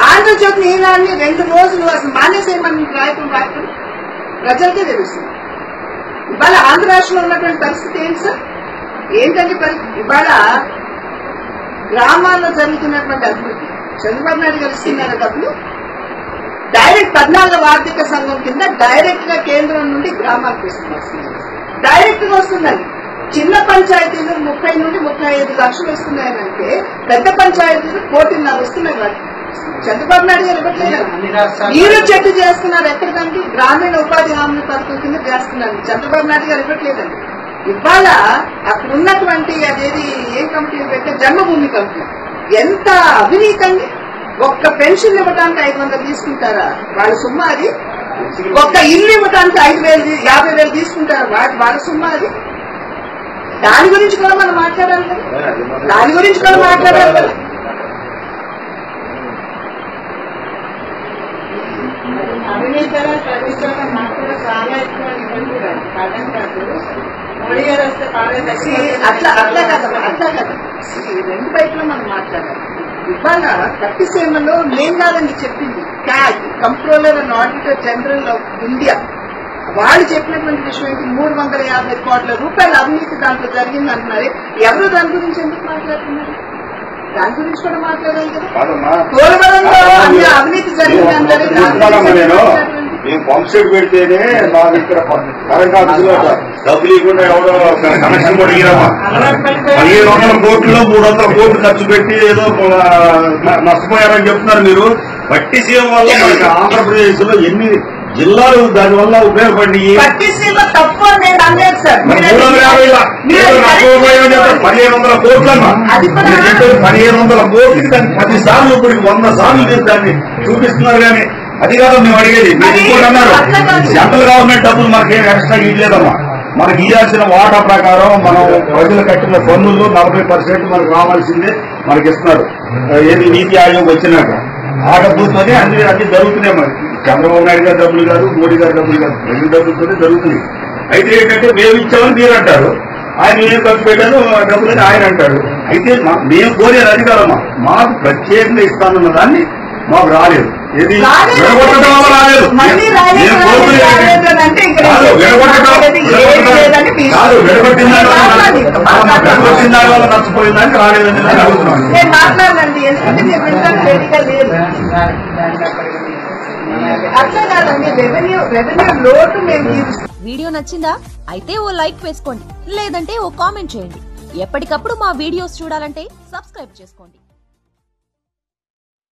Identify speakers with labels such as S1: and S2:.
S1: ఆంధ్రజ్యోతి ఈనాడిని 2 రోజులు అసలు మానేసేయమని రాయటం ప్రజలకే తెలుస్తుంది. ఇవాళ ఆంధ్ర రాష్ట్రంలో ఉన్నటువంటి పరిస్థితి ఏంటి సార్? ఏంటంటే ఇవాళ గ్రామాల్లో జరుగుతున్నటువంటి అభివృద్ధి చంద్రబాబు నాయుడు గారు ఇస్తున్నారు డబ్బులు డైరెక్ట్ 14వ ఆర్థిక సంఘం కింద డైరెక్ట్ గా కేంద్రం నుండి గ్రామాలకు వస్తుంది. డైరెక్ట్ గా వస్తుందండి. చిన్న పంచాయతీలు 30 నుండి 35 లక్షలు వస్తున్నాయనంటే పెద్ద పంచాయతీలు 1.5 వస్తున్నాయి. చంద్రబాబు నాయుడు గారు ఇవ్వట్లేదు. మీరు చెట్టు చేస్తున్నారు. ఎక్కడికంటే గ్రామీణ ఉపాధి హామీ పథకం కింద చేస్తున్నారు. చంద్రబాబు నాయుడు గారు ఇవ్వట్లేదండి. ఇవాళ అక్కడ ఉన్నటువంటి అదేది ఏ కంపెనీ పెట్టే జన్మభూమి కంపెనీ ఎంత అవినీతండి. ఒక్క పెన్షన్ ఇవ్వడానికి 500 తీసుకుంటారా? వాళ్ళ సొమ్ము అది. ఒక్క ఇల్లు ఇవ్వడానికి 50,000 తీసుకుంటారా? వాళ్ళ సొమ్ము అది. దాని గురించి కూడా మనం మాట్లాడాలి కదా. దాని గురించి కూడా మాట్లాడాలి కదా. అవినీతి ప్రతిష్టం నాకు కూడా చాలా ఎక్కువ ఇబ్బంది కాదు. మోడీ గారు వస్తే అట్లా కదా. 2 వైపులో మనం మాట్లాడాలి. ఇవాళ పట్టిసీమలో నేను కాదండి చెప్పింది, CAG controller and auditor general of India వాళ్ళు చెప్పినటువంటి విషయం ఏంటి? 350 కోట్ల రూపాయల అవినీతి దాంట్లో జరిగింది అంటున్నారు. ఎవరు దాని గురించి ఎందుకు మాట్లాడుతున్నారు? దాని గురించి కూడా మాట్లాడాలి కదా. పోలవరంలో అవినీతి జరిగింది అంటారు.
S2: మేము పంప్ సెట్ పెడితేనే మాకు ఇక్కడ కరెంట్ ఆఫీసులో డబ్బులు ఇవ్వకుండా ఎవరో కనెక్షన్ కూడా ఇవ్వమా 1500 కోట్లు 300 కోట్లు ఖర్చు పెట్టి ఏదో నష్టపోయారని చెప్తున్నారు మీరు. పట్టిసీమ వల్ల మనకి ఆంధ్రప్రదేశ్ లో ఎన్ని జిల్లాలు దాని వల్ల ఉపయోగపడి
S1: 1500
S2: కోట్లమ్మా 1500 కోట్లకి దాన్ని 10 సార్లు ఇప్పటికి 100 సార్లు దాన్ని చూపిస్తున్నారు. కానీ అది కాదు మేము అడిగేది. మీరు ఇంకోటి అన్నారు సెంట్రల్ గవర్నమెంట్ డబ్బులు మనకేం ఎక్స్ట్రా ఇవ్వలేదమ్మా. మనకి ఇవ్వాల్సిన వాటా ప్రకారం మనం ప్రజలు కట్టిన పన్నుల్లో 40% మనకు రావాల్సిందే మనకి ఇస్తున్నారు. ఏది నీతి ఆయోగ్ వచ్చినాక ఆ డబ్బులతోనే అన్ని జరుగుతున్నాయి. మరి చంద్రబాబు నాయుడు గారి డబ్బులు కాదు, మోడీ గారి డబ్బులు కాదు, ప్రజల డబ్బులతోనే జరుగుతున్నాయి. అయితే ఏంటంటే మేము ఇచ్చామని మీరు అంటారు, ఆయన ఏం ఖర్చు పెట్టారు డబ్బులని ఆయన అంటాడు. అయితే మేము కోరేది అది కాదమ్మా. మాకు ప్రత్యేకంగా ఇస్తానన్న దాన్ని మాకు రాలేదు. ఏది విడగొట్టడం వల్ల రాలేదు. విడగొట్టిన దాని వల్ల నష్టపోయిందానికి రాలేదని అడుగుతున్నాను.
S3: వీడియో నచ్చిందా? అయితే ఓ లైక్ వేసుకోండి, లేదంటే ఓ కామెంట్ చేయండి. ఎప్పటికప్పుడు మా వీడియోస్ చూడాలంటే సబ్స్క్రైబ్ చేసుకోండి.